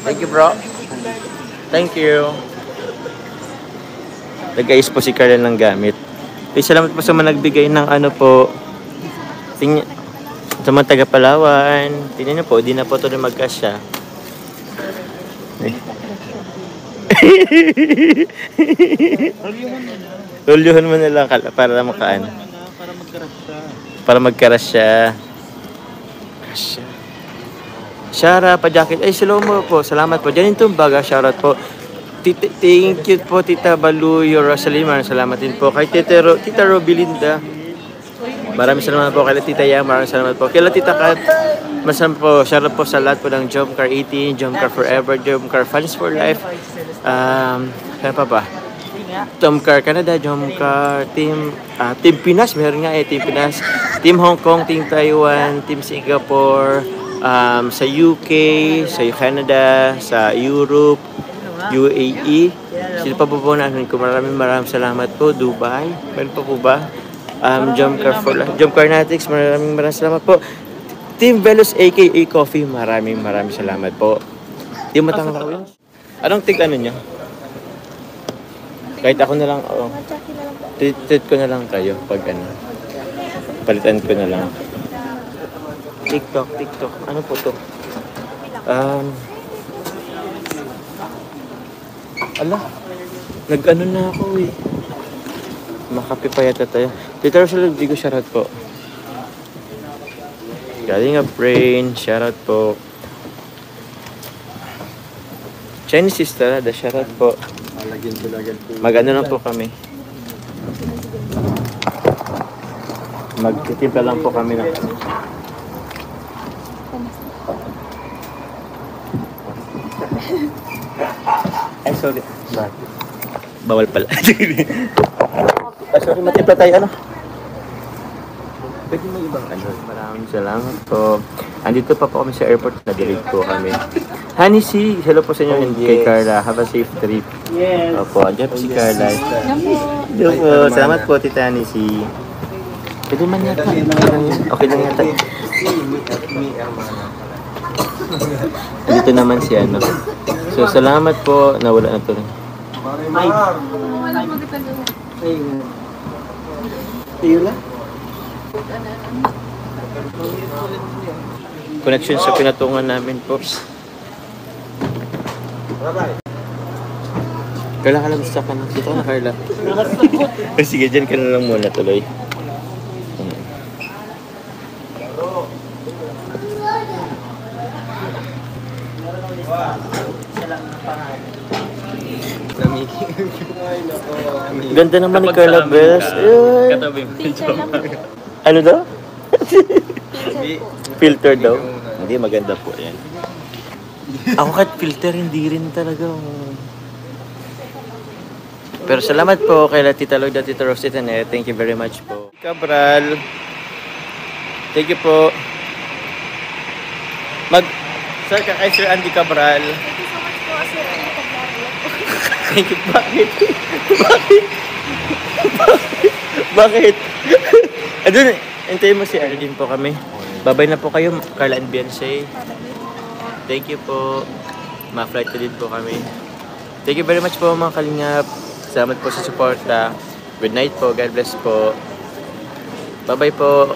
Thank you, bro. Thank you. Nag-ayos po si Carla ng gamit. Salamat po sa mga nagbigay ng ano po. Tingnan sa mga taga Palawan. Tingnan niyo po, di na po ito magkasya. Tulyuhan mo na lang para makaan. Para magkaras siya. Para magkaras siya. Kasya. Shara pa jacket. Ay, Salomo po. Salamat po. Diyan yung baga. Shoutout po. Thank you po, Tita Baluyo Rosalima. Salamat din po kay Tita Robilinda. Maraming salamat po kay Tita Yang. Maraming salamat po kay Tita Kat. Masalamat po. Shoutout po sa lahat po ng Jomcar 18, Jomcar Forever, Jomcar Fans for Life. Kaya pa ba? Jomcar Canada, Jomcar Team Pinas. Meron nga Team Pinas. Team Hong Kong, Team Taiwan, Team Singapore, sa UK, sa Canada, sa Europe, UAE. Sila pa po na ko. Maraming salamat po. Dubai. Meron pa po ba? Jomcar for Life. Jomcar Natics. Maraming salamat po. Team Velos aka Coffee. Maraming salamat po. Team Matangkawin. Anong tig ano nyo? Kahit ako na lang. Oh. Treat ko na lang kayo pag ano. Palitan ko na lang. TikTok. Ano po to? Ala, nag-ano na ako eh. Makape pa yata tayo. Tita Rosalie, di ko shoutout po. Galing brain, shoutout po. Chinese sister, shoutout po. Mag-ano lang po kami. Magtitimpla lang po kami ng ay, sorry. Bawal pala. Sorry, matimpla tayo. Ano? Pwede mo ibang ano? Maraming salamat po. Andito pa po kami sa airport. Nag-delete po kami. Honey C, hello po sa inyo and kay Carla. Have a safe trip. Yes. Opo, andyan po si Carla. Hello po. Salamat po, Tita Honey C. Pwede man yata. Okay lang yata. Dito naman si ano. So, salamat po. Nawala na to. Connection sa pinatungan namin po. Carla, ka lang sa kanan. Dito na, Carla. Sige, dyan ka na lang muna tuloy. Ganda naman ni Carla Bells. Katabi mo. Ano daw? Filter daw? Hindi, maganda po yan. Ako kahit filter, hindi rin talaga. Pero salamat po kay Tita Lloyd at Tita Rosette. Thank you very much po. Cabral. Thank you po. Sir, kay Sir Andy Cabral. Thank you so much po, Sir Andy Cabral. Thank you. Bakit? Adun, hintayin mo si Arlene po kami. Babay na po kayo, Carla and Beyonce. Thank you po. Ma-flight na din po kami. Thank you very much po mga kalingap. Salamat po sa suporta. Good night po. God bless po. Bye-bye po.